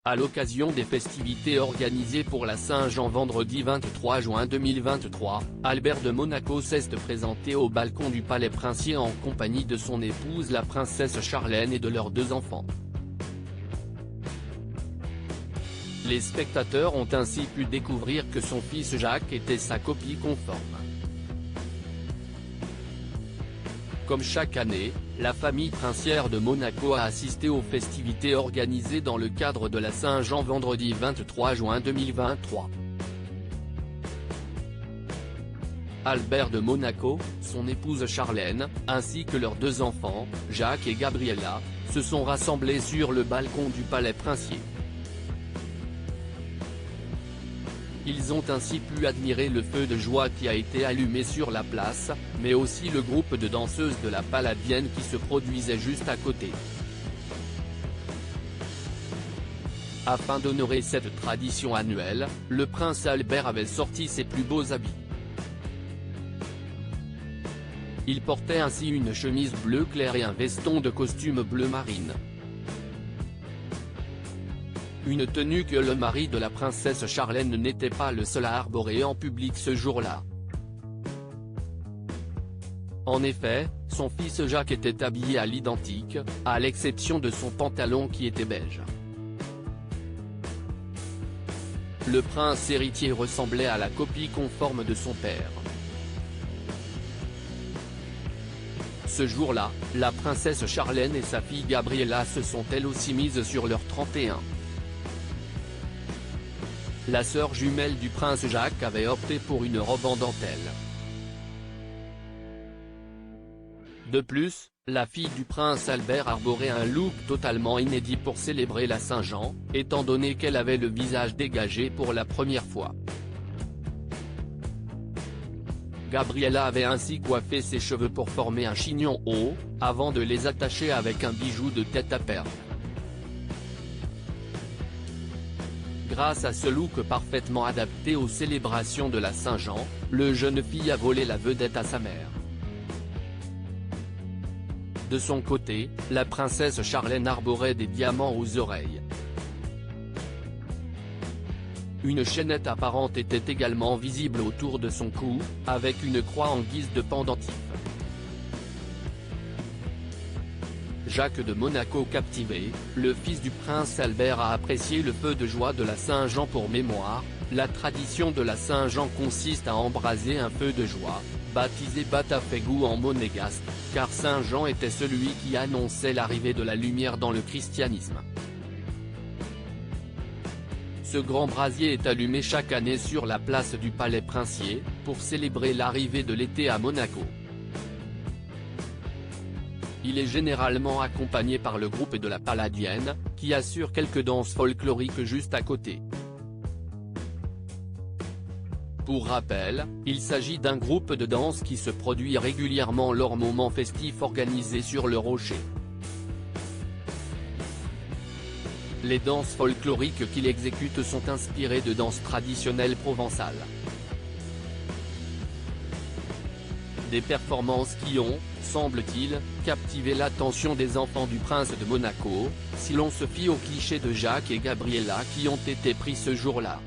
À l'occasion des festivités organisées pour la Saint-Jean vendredi 23 juin 2023, Albert de Monaco s'est présenté au balcon du Palais Princier en compagnie de son épouse la princesse Charlène et de leurs 2 enfants. Les spectateurs ont ainsi pu découvrir que son fils Jacques était sa copie conforme. Comme chaque année, la famille princière de Monaco a assisté aux festivités organisées dans le cadre de la Saint-Jean vendredi 23 juin 2023. Albert de Monaco, son épouse Charlène, ainsi que leurs 2 enfants, Jacques et Gabriella, se sont rassemblés sur le balcon du Palais Princier. Ils ont ainsi pu admirer le feu de joie qui a été allumé sur la place, mais aussi le groupe de danseuses de la Palladienne qui se produisait juste à côté. Afin d'honorer cette tradition annuelle, le prince Albert avait sorti ses plus beaux habits. Il portait ainsi une chemise bleu clair et un veston de costume bleu marine. Une tenue que le mari de la princesse Charlène n'était pas le seul à arborer en public ce jour-là. En effet, son fils Jacques était habillé à l'identique, à l'exception de son pantalon qui était beige. Le prince héritier ressemblait à la copie conforme de son père. Ce jour-là, la princesse Charlène et sa fille Gabriella se sont elles aussi mises sur leur 31. La sœur jumelle du prince Jacques avait opté pour une robe en dentelle. De plus, la fille du prince Albert arborait un look totalement inédit pour célébrer la Saint-Jean, étant donné qu'elle avait le visage dégagé pour la première fois. Gabriella avait ainsi coiffé ses cheveux pour former un chignon haut, avant de les attacher avec un bijou de tête à perles. Grâce à ce look parfaitement adapté aux célébrations de la Saint-Jean, le jeune fille a volé la vedette à sa mère. De son côté, la princesse Charlène arborait des diamants aux oreilles. Une chaînette apparente était également visible autour de son cou, avec une croix en guise de pendentif. Jacques de Monaco captivé, le fils du prince Albert a apprécié le feu de joie de la Saint-Jean pour mémoire. La tradition de la Saint-Jean consiste à embraser un feu de joie, baptisé Batafégou en monégasque, car Saint Jean était celui qui annonçait l'arrivée de la lumière dans le christianisme. Ce grand brasier est allumé chaque année sur la place du Palais Princier, pour célébrer l'arrivée de l'été à Monaco. Il est généralement accompagné par le groupe de la Palladienne, qui assure quelques danses folkloriques juste à côté. Pour rappel, il s'agit d'un groupe de danse qui se produit régulièrement lors moments festifs organisés sur le rocher. Les danses folkloriques qu'il exécute sont inspirées de danses traditionnelles provençales. Des performances qui ont, semble-t-il, captivé l'attention des enfants du prince de Monaco, si l'on se fie aux clichés de Jacques et Gabriella qui ont été pris ce jour-là.